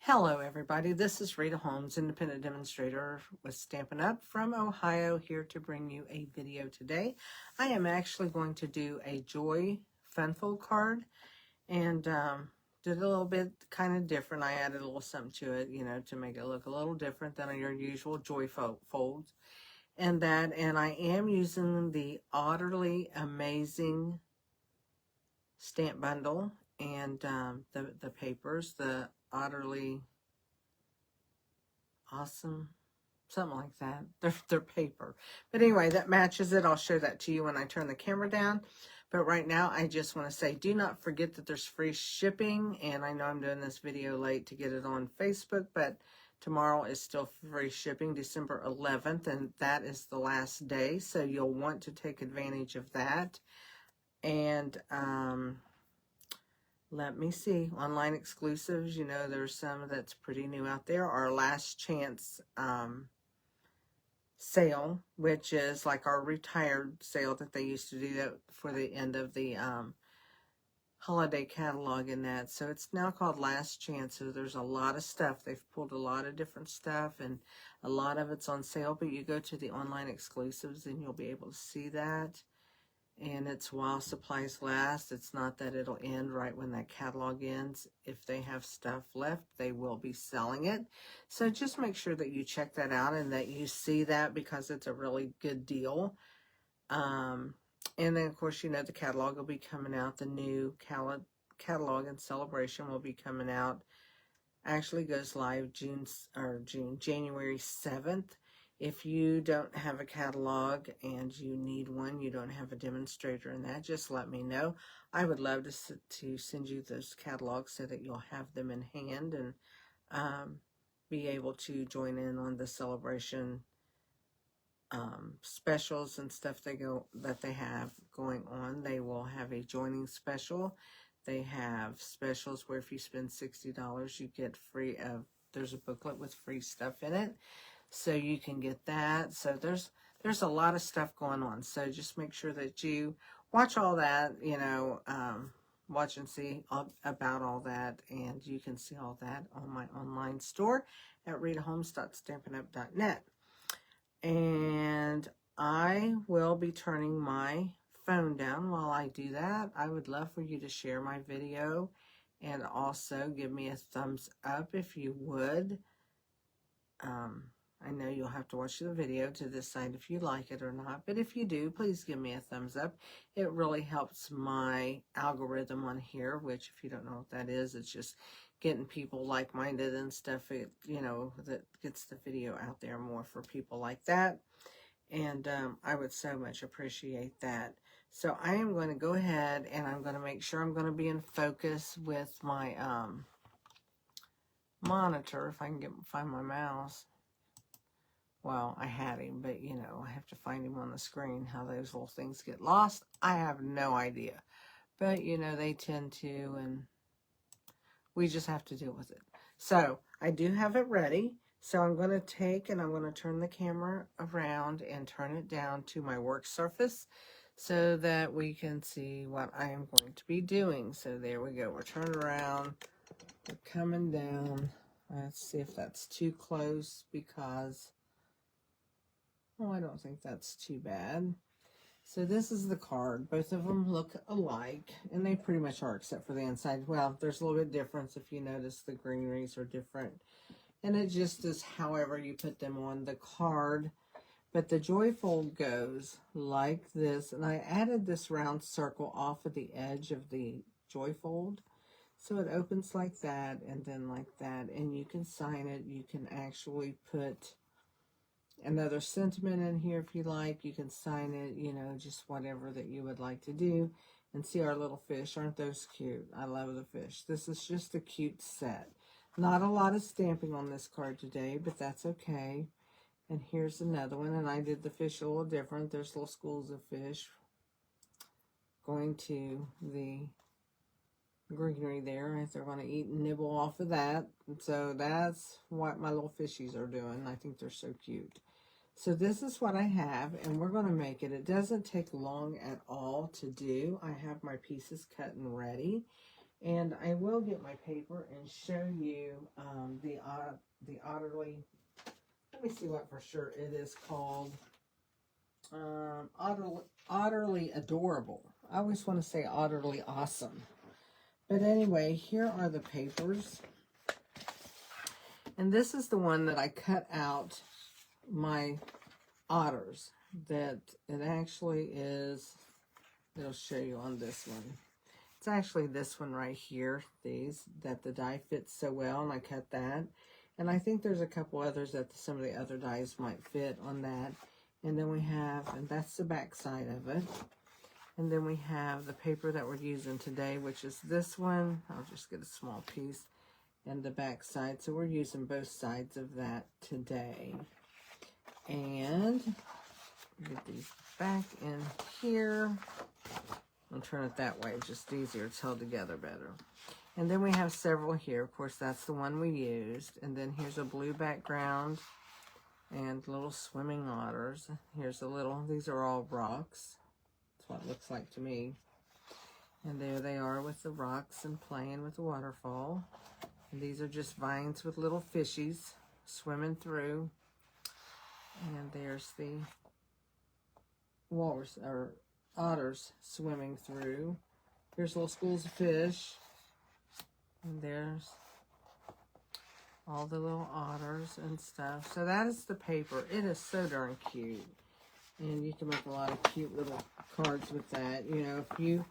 Hello everybody, this is Rita Holmes, independent demonstrator with Stampin' Up! From Ohio, here to bring you a video today. I am actually going to do a Joy Funfold card and did a little bit kind of different. I added a little something to it, you know, to make it look a little different than your usual Joy folds. And I am using the Otterly Amazing stamp bundle and the papers, the Otterly Awesome, something like that. They're paper. But anyway, that matches it. I'll show that to you when I turn the camera down. But right now, I just want to say, do not forget that there's free shipping. And I know I'm doing this video late to get it on Facebook, but tomorrow is still free shipping, December 11th, and that is the last day. So you'll want to take advantage of that. And, let me see, online exclusives, you know, there's some that's pretty new out there. Our last chance sale, which is like our retired sale that they used to do that for the end of the holiday catalog and that. So it's now called Last Chance. So there's a lot of stuff. They've pulled a lot of different stuff and a lot of it's on sale, but you go to the online exclusives and you'll be able to see that. And it's while supplies last. It's not that it'll end right when that catalog ends. If they have stuff left, they will be selling it. So just make sure that you check that out and that you see that because it's a really good deal. And then, of course, you know, the catalog will be coming out. The new catalog and celebration will be coming out. Actually goes live January 7th. If you don't have a catalog and you need one, you don't have a demonstrator in that, just let me know. I would love to send you those catalogs so that you'll have them in hand and be able to join in on the celebration specials and stuff that they have going on. They will have a joining special. They have specials where if you spend $60, you get free there's a booklet with free stuff in it. So you can get that. So there's a lot of stuff going on. So just make sure that you watch all that, you know, watch and see about all that. And you can see all that on my online store at ritaholmes.stampinup.net. And I will be turning my phone down while I do that. I would love for you to share my video and also give me a thumbs up if you would. I know you'll have to watch the video to decide if you like it or not, but if you do, please give me a thumbs up. It really helps my algorithm on here, which if you don't know what that is, it's just getting people like-minded and stuff, you know, that gets the video out there more for people like that. And I would so much appreciate that. So I am going to go ahead and I'm going to make sure I'm going to be in focus with my monitor, if I can find my mouse. Well, I had him, but, you know, I have to find him on the screen. How those little things get lost, I have no idea. But, you know, they tend to, and we just have to deal with it. So, I do have it ready. So, I'm going to take and I'm going to turn the camera around and turn it down to my work surface so that we can see what I am going to be doing. So, there we go. We're turning around. We're coming down. Let's see if that's too close because... oh, I don't think that's too bad. So this is the card. Both of them look alike, and they pretty much are except for the inside. Well, there's a little bit difference if you notice the greeneries are different. And it just is however you put them on the card. But the Joy Fold goes like this. And I added this round circle off of the edge of the Joy Fold. So it opens like that and then like that. And you can sign it. You can actually put another sentiment in here if you like. You can sign it, you know, just whatever that you would like to do. And see our little fish. Aren't those cute? I love the fish. This is just a cute set. Not a lot of stamping on this card today, but that's okay. And here's another one. And I did the fish a little different. There's little schools of fish going to the greenery there. If they're going to eat and nibble off of that. And so that's what my little fishies are doing. I think they're so cute. So this is what I have, and we're going to make it. It doesn't take long at all to do. I have my pieces cut and ready, And I will get my paper and show you the Otterly. Let me see what for sure it is called. Otterly Adorable. I always want to say Otterly Awesome. But anyway, here are the papers. And this is the one that I cut out my otters. That it actually is, it'll show you on this one. It's actually this one right here, these, that the die fits so well, and I cut that. And I think there's a couple others that some of the other dies might fit on that. And then we have, and that's the back side of it. And then we have the paper that we're using today, which is this one. I'll just get a small piece. And the back side. So we're using both sides of that today. And get these back in here. I'll turn it that way, it's just easier, it's held together better. And then we have several here. Of course, that's the one we used. And then here's a blue background and little swimming otters. Here's a little, these are all rocks. That's what it looks like to me. And there they are with the rocks and playing with the waterfall. And these are just vines with little fishies swimming through. And there's the walrus, or otters swimming through. Here's little schools of fish. And there's all the little otters and stuff. So that is the paper. It is so darn cute. And you can make a lot of cute little cards with that. You know, if you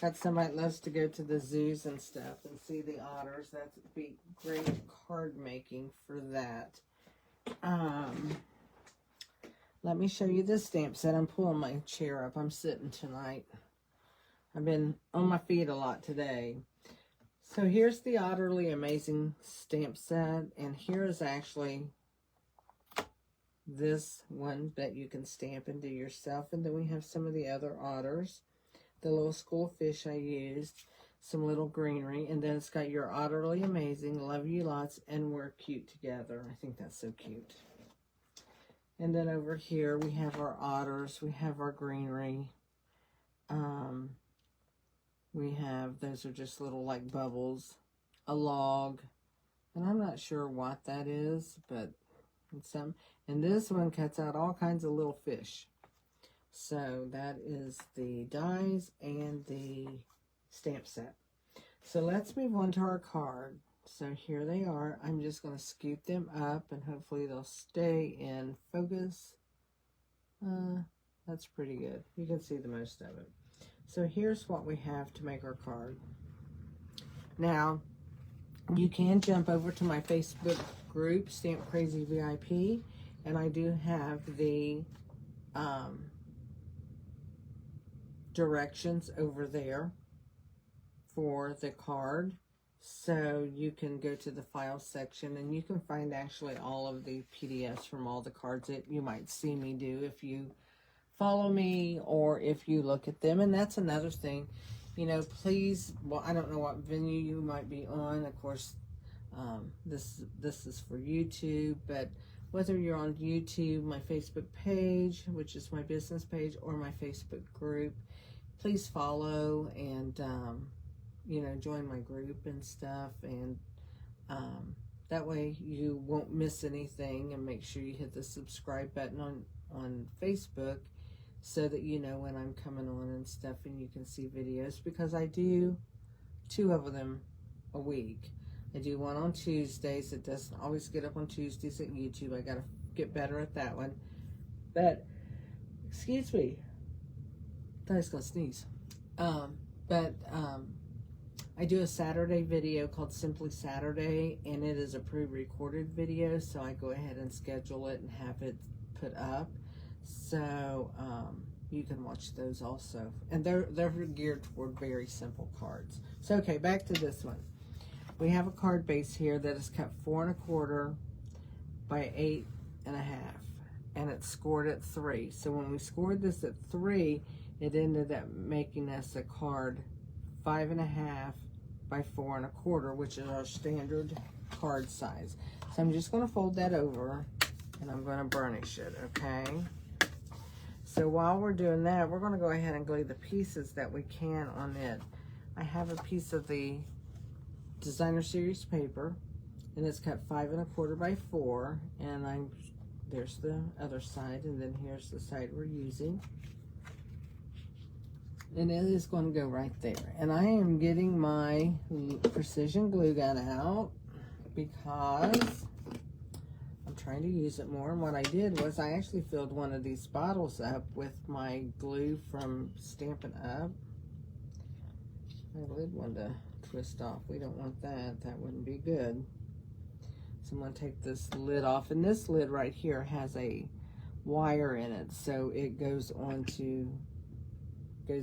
got somebody that loves to go to the zoos and stuff and see the otters, that'd be great card making for that. Let me show you this stamp set. I'm pulling my chair up. I'm sitting tonight. I've been on my feet a lot today. So here's the Otterly Amazing stamp set. And here is actually this one that you can stamp and do yourself. And then we have some of the other otters. The little school of fish I used. Some little greenery. And then it's got your Otterly Amazing, love you lots, and we're cute together. I think that's so cute. And then over here we have our otters. We have our greenery. We have, those are just little like bubbles. A log. And I'm not sure what that is, but it's some. And this one cuts out all kinds of little fish. So that is the dies and the stamp set. So let's move on to our card. So here they are. I'm just going to scoot them up and hopefully they'll stay in focus. That's pretty good. You can see the most of it. So here's what we have to make our card. Now, you can jump over to my Facebook group, Stamp Crazy VIP, and I do have the directions over there for the card. So you can go to the file section and you can find actually all of the PDFs from all the cards that you might see me do if you follow me or if you look at them. And that's another thing, you know, please, well, I don't know what venue you might be on. Of course, this is for YouTube, but whether you're on YouTube, my Facebook page, which is my business page, or my Facebook group, please follow and, you know, join my group and stuff, and that way you won't miss anything. And make sure you hit the subscribe button on Facebook so that you know when I'm coming on and stuff, and you can see videos, because I do 2 of them a week. I do one on Tuesdays. It doesn't always get up on Tuesdays at YouTube. I gotta get better at that one. But excuse me, I thought I was gonna sneeze. I do a Saturday video called Simply Saturday, and it is a pre-recorded video, so I go ahead and schedule it and have it put up. So you can watch those also. And they're geared toward very simple cards. So okay, back to this one. We have a card base here that is cut 4 1/4 by 8 1/2. And it's scored at 3. So when we scored this at 3, it ended up making us a card 5 1/2 by 4 1/4, which is our standard card size. So I'm just going to fold that over and I'm going to burnish it, okay? So while we're doing that, we're going to go ahead and glue the pieces that we can on it. I have a piece of the designer series paper, and it's cut 5 1/4 by 4, and there's the other side, and then here's the side we're using, and it is going to go right there. And I am getting my precision glue gun out because I'm trying to use it more. And what I did was I actually filled one of these bottles up with my glue from Stampin' Up. My lid wanted to twist off. We don't want that. That wouldn't be good. So I'm going to take this lid off. And this lid right here has a wire in it, so it goes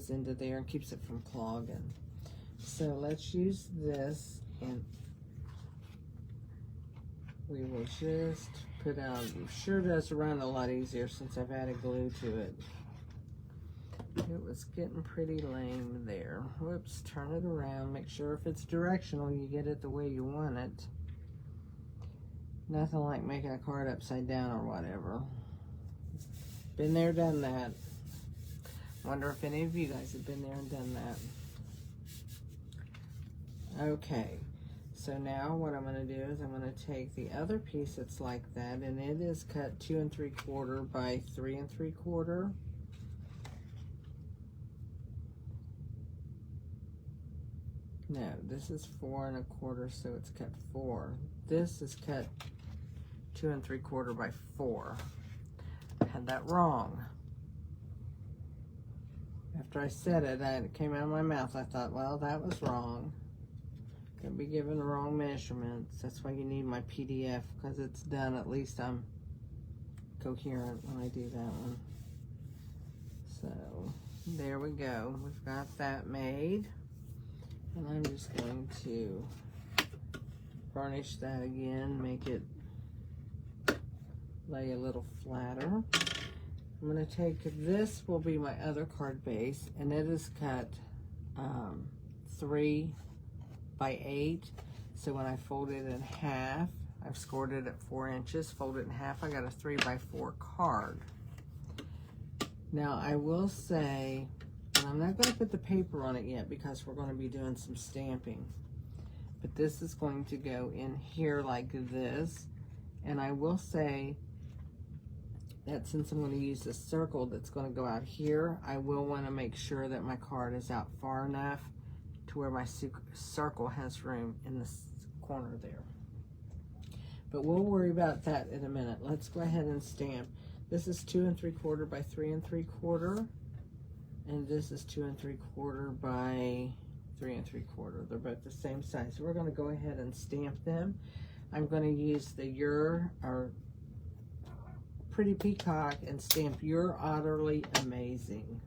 into there and keeps it from clogging. So let's use this, and we will just put out. It sure does run a lot easier since I've added glue to it. It was getting pretty lame there. Whoops, turn it around. Make sure if it's directional, you get it the way you want it. Nothing like making a card upside down or whatever. Been there, done that. Wonder if any of you guys have been there and done that. Okay, so now what I'm going to do is I'm going to take the other piece that's like that, and it is cut 2 3/4 by 3 3/4. No, this is 4 1/4, so it's cut 4. This is cut 2 3/4 by 4. I had that wrong. After I said it, it came out of my mouth. I thought, well, that was wrong. Could be given the wrong measurements. That's why you need my PDF, because it's done. At least I'm coherent when I do that one. So there we go. We've got that made. And I'm just going to varnish that again, make it lay a little flatter. I'm going to take this, will be my other card base, and it is cut 3 by 8. So when I fold it in half, I've scored it at 4 inches, fold it in half, I got a 3 by 4 card. Now I will say, and I'm not going to put the paper on it yet because we're going to be doing some stamping, but this is going to go in here like this. And I will say that since I'm going to use a circle that's going to go out here, I will want to make sure that my card is out far enough to where my circle has room in this corner there. But we'll worry about that in a minute. Let's go ahead and stamp. This is 2 3/4 by 3 3/4, and this is 2 3/4 by 3 3/4. They're both the same size. So we're going to go ahead and stamp them. I'm going to use the Pretty Peacock and stamp You're Otterly Amazing.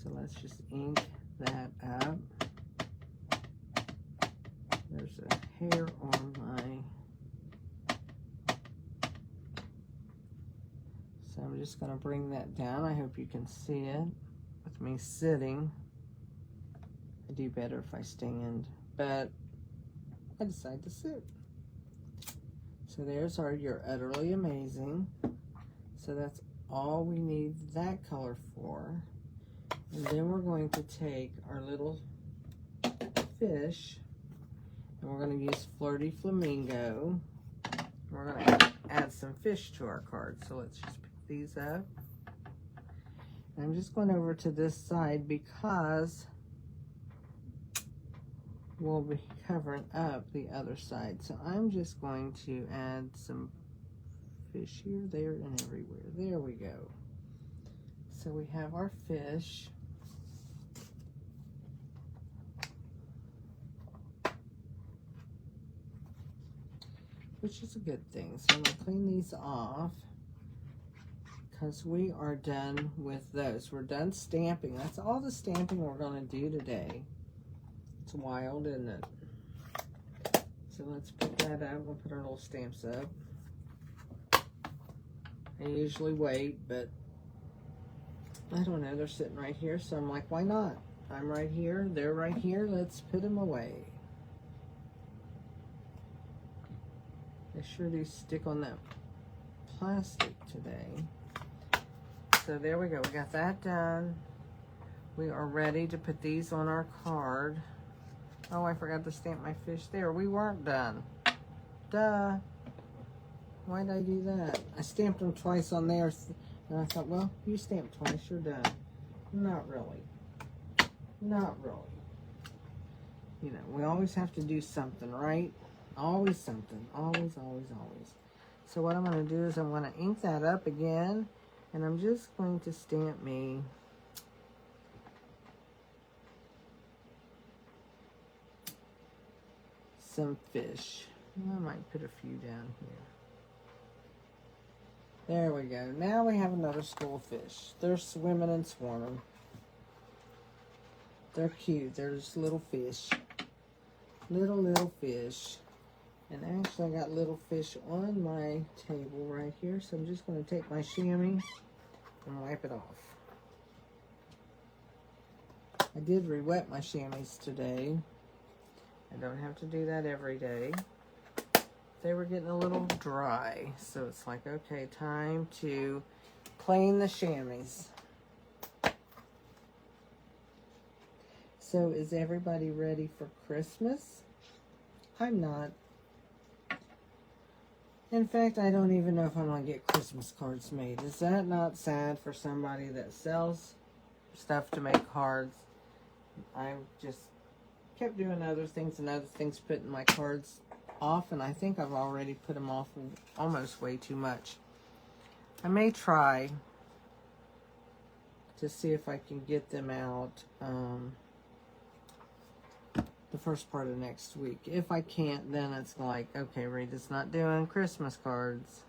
So let's just ink that up. There's a hair on my... So I'm just going to bring that down. I hope you can see it with me sitting. I do better if I stand, but I decided to sit. So there's our You're Utterly Amazing. So that's all we need that color for. And then we're going to take our little fish, and we're going to use Flirty Flamingo. We're going to add some fish to our card. So let's just pick these up. And I'm just going over to this side because we'll be covering up the other side. So I'm just going to add some fish here, there, and everywhere. There we go. So we have our fish. Which is a good thing. So I'm going to clean these off because we are done with those. We're done stamping. That's all the stamping we're going to do today. It's wild, isn't it? So let's put that up. We'll put our little stamps up. I usually wait, but I don't know. They're sitting right here, so I'm like, why not? I'm right here. They're right here. Let's put them away. They sure do stick on that plastic today. So there we go. We got that done. We are ready to put these on our card. Oh, I forgot to stamp my fish there. We weren't done. Duh. Why did I do that? I stamped them twice on there, and I thought, well, you stamped twice, you're done. Not really. Not really. You know, we always have to do something, right? Always something. Always, always, always. So what I'm going to do is I'm going to ink that up again, and I'm just going to stamp me some fish. I might put a few down here. There we go. Now we have another school of fish. They're swimming and swarming. They're cute. They're just little fish. Little fish. And actually I got little fish on my table right here. So I'm just going to take my chamois and wipe it off. I did re-wet my chamois today. I don't have to do that every day. They were getting a little dry. So it's like, okay, time to clean the chamois. So is everybody ready for Christmas? I'm not. In fact, I don't even know if I'm going to get Christmas cards made. Is that not sad for somebody that sells stuff to make cards? I just kept doing other things, putting my cards off, and I think I've already put them off almost way too much. I may try to see if I can get them out the first part of next week. If I can't, then it's like, okay, Rita's not doing Christmas cards.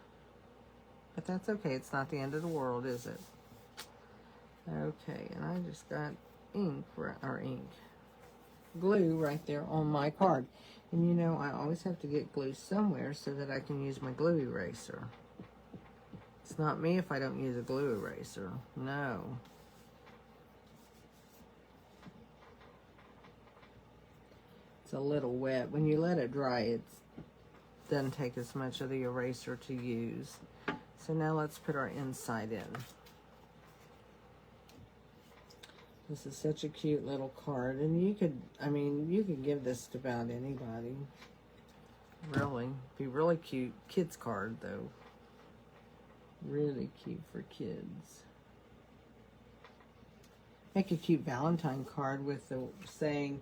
But that's okay. It's not the end of the world, is it? Okay, and I just got glue right there on my card. And you know, I always have to get glue somewhere so that I can use my glue eraser. It's not me if I don't use a glue eraser. No. It's a little wet. When you let it dry, it doesn't take as much of the eraser to use. So now let's put our inside in. This is such a cute little card, and you could give this to about anybody. Really, be really cute. Kids card though. Really cute for kids. Make a cute Valentine card with the saying,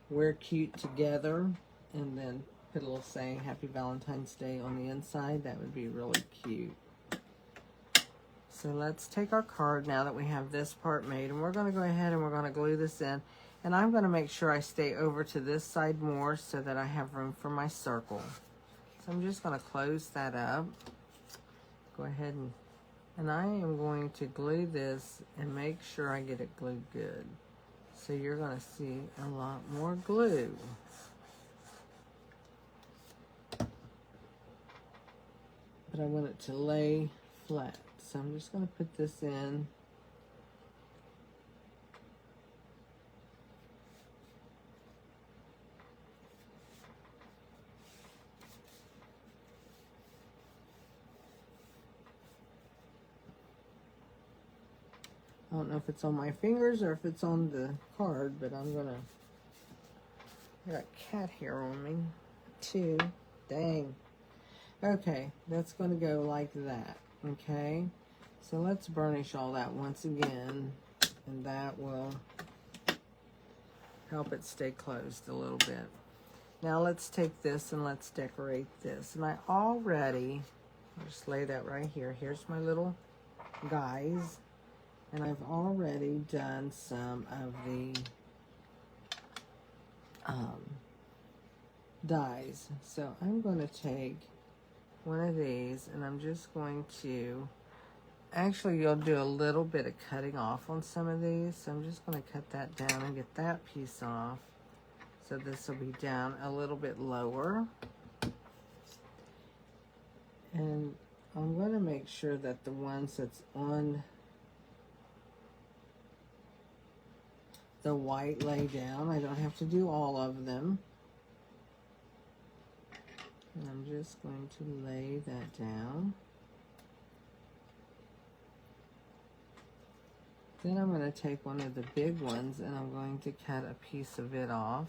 "We're cute together," and then put a little saying, "Happy Valentine's Day" on the inside. That would be really cute. So let's take our card now that we have this part made, and we're going to go ahead and we're going to glue this in. And I'm going to make sure I stay over to this side more so that I have room for my circle. So I'm just going to close that up. Go ahead and I am going to glue this and make sure I get it glued good. So you're going to see a lot more glue. But I want it to lay flat. So I'm just going to put this in. I don't know if it's on my fingers or if it's on the card, but I'm going to... I got cat hair on me, too. Dang. Okay, that's going to go like that, okay? So let's burnish all that once again, and that will help it stay closed a little bit. Now let's take this and let's decorate this. And I'll just lay that right here. Here's my little guys. And I've already done some of the dies. So I'm going to take one of these and I'm just going to, actually you'll do a little bit of cutting off on some of these. So I'm just going to cut that down and get that piece off. So this will be down a little bit lower. And I'm going to make sure that the ones that's on the white lay down. I don't have to do all of them. And I'm just going to lay that down. Then I'm going to take one of the big ones and I'm going to cut a piece of it off.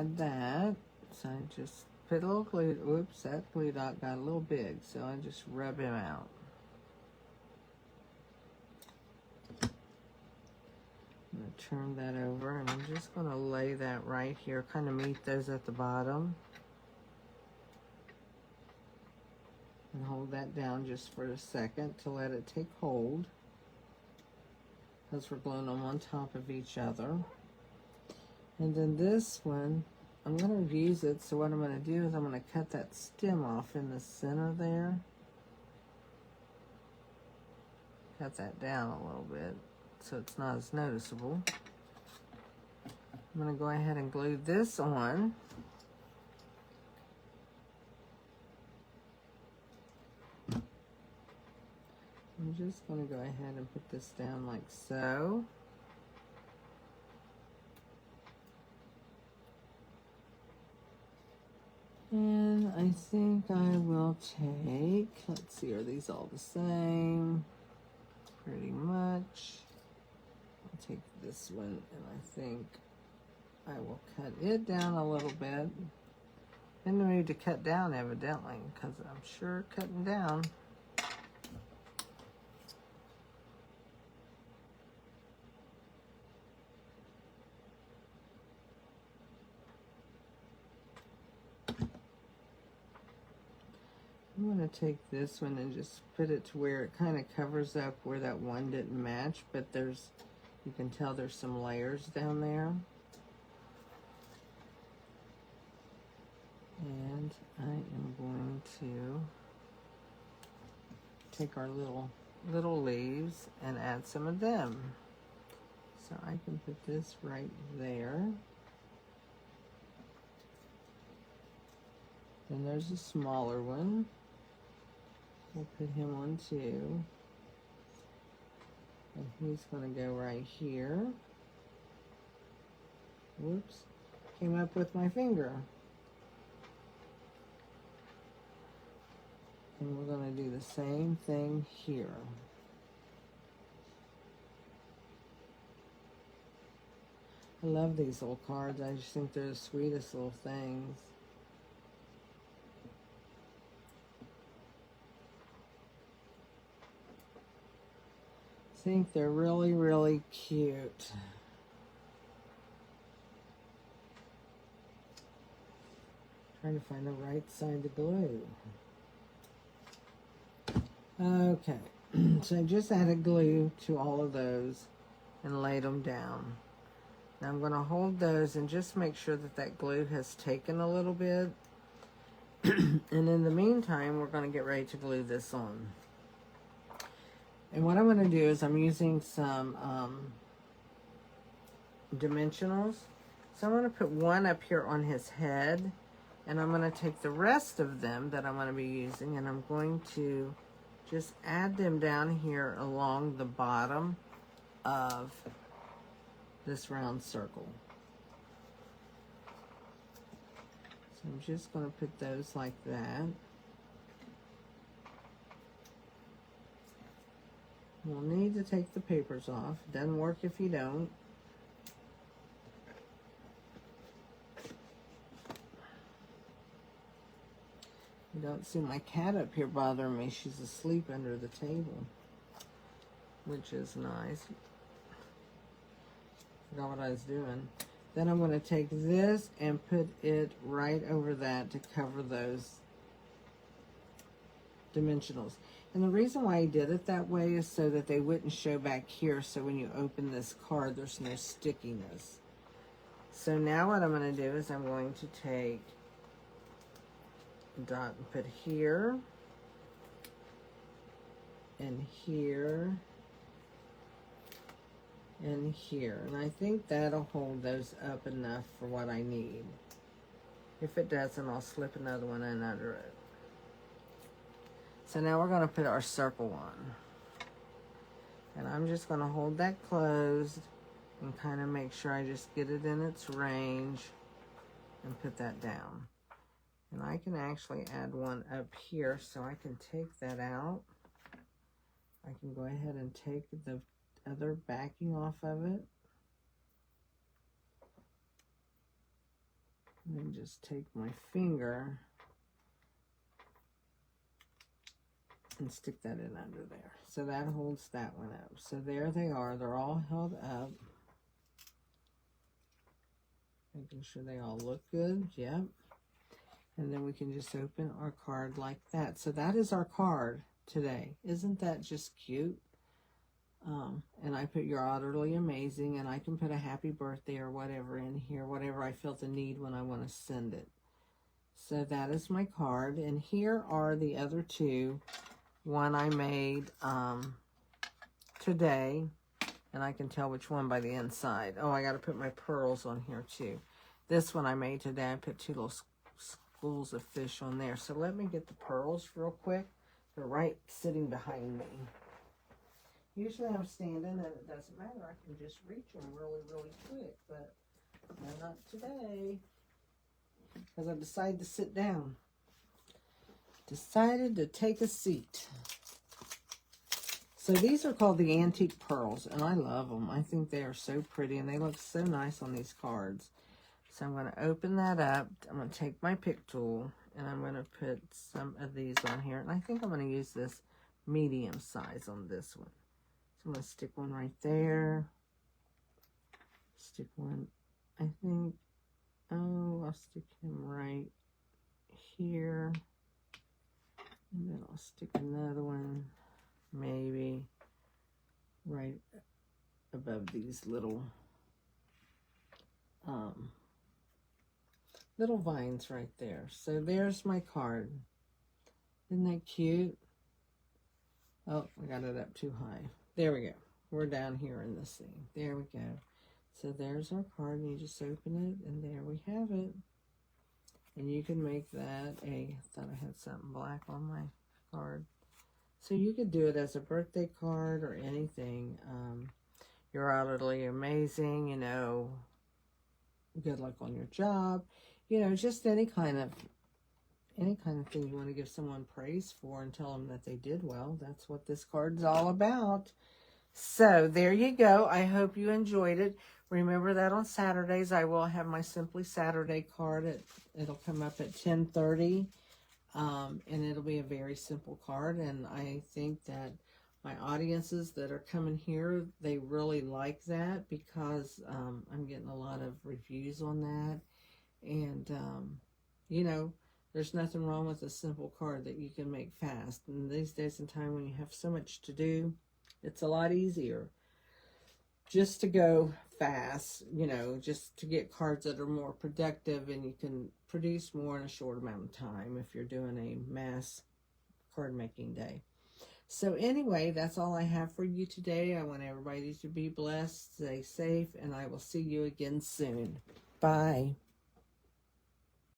add that. So I just put a little glue. Oops, that glue dot got a little big, so I just rub him out. I'm going to turn that over, and I'm just going to lay that right here, kind of meet those at the bottom. And hold that down just for a second to let it take hold, because we're gluing them on top of each other. And then this one, I'm going to use it, so what I'm going to do is I'm going to cut that stem off in the center there. Cut that down a little bit so it's not as noticeable. I'm going to go ahead and glue this on. I'm just going to go ahead and put this down like so. And I think I will take, let's see, are these all the same? Pretty much. I'll take this one, and I think I will cut it down a little bit. In the mood to cut down, evidently, because I'm sure cutting down. I'm going to take this one and just put it to where it kind of covers up where that one didn't match, but there's, you can tell there's some layers down there. And I am going to take our little leaves and add some of them. So I can put this right there. Then there's a smaller one. We'll put him on too. And he's going to go right here. Whoops. Came up with my finger. And we're going to do the same thing here. I love these little cards. I just think they're the sweetest little things. I think they're really, really cute. Trying to find the right side to glue. Okay, so I just added glue to all of those and laid them down. Now I'm going to hold those and just make sure that that glue has taken a little bit. And in the meantime, we're going to get ready to glue this on. And what I'm going to do is I'm using some dimensionals. So I'm going to put one up here on his head, and I'm going to take the rest of them that I'm going to be using, and I'm going to just add them down here along the bottom of this round circle. So I'm just going to put those like that. We'll need to take the papers off. Doesn't work if you don't. You don't see my cat up here bothering me. She's asleep under the table, which is nice. Forgot what I was doing. Then I'm going to take this and put it right over that to cover those dimensionals. And the reason why I did it that way is so that they wouldn't show back here, so when you open this card, there's no stickiness. So now what I'm going to do is I'm going to take a dot and put here, and here, and here. And I think that'll hold those up enough for what I need. If it doesn't, I'll slip another one in under it. So now we're going to put our circle on. And I'm just going to hold that closed and kind of make sure I just get it in its range and put that down. And I can actually add one up here, so I can take that out. I can go ahead and take the other backing off of it. And then just take my finger and stick that in under there. So that holds that one up. So there they are. They're all held up. Making sure they all look good. Yep. And then we can just open our card like that. So that is our card today. Isn't that just cute? And I put "You're utterly amazing," and I can put a happy birthday or whatever in here, whatever I feel the need when I want to send it. So that is my card. And here are the other two. One I made today, and I can tell which one by the inside. Oh, I got to put my pearls on here too. This one I made today, I put two little schools of fish on there. So let me get the pearls real quick. They're right sitting behind me. Usually I'm standing and it doesn't matter. I can just reach them really, really quick, but not today because I decided to sit down. Decided to take a seat. So these are called the antique pearls, and I love them. I think they are so pretty, and they look so nice on these cards. So I'm going to open that up. I'm going to take my pick tool, and I'm going to put some of these on here. And I think I'm going to use this medium size on this one. So I'm going to stick one right there. Stick one, I think, I'll stick him right here. And then I'll stick another one, maybe, right above these little vines right there. So there's my card. Isn't that cute? Oh, I got it up too high. There we go. We're down here in this thing. There we go. So there's our card, and you just open it, and there we have it. And you can make that I thought I had something black on my card. So you could do it as a birthday card or anything. You're utterly amazing, you know, good luck on your job. You know, just any kind of thing you want to give someone praise for and tell them that they did well. That's what this card's all about. So there you go. I hope you enjoyed it. Remember that on Saturdays I will have my Simply Saturday card. It'll come up at 10:30, and it'll be a very simple card. And I think that my audiences that are coming here, they really like that because I'm getting a lot of reviews on that. And, you know, there's nothing wrong with a simple card that you can make fast. And these days and time when you have so much to do, it's a lot easier just to go fast, you know, just to get cards that are more productive, and you can produce more in a short amount of time if you're doing a mass card making day. So anyway, that's all I have for you today. I want everybody to be blessed, stay safe, and I will see you again soon. Bye.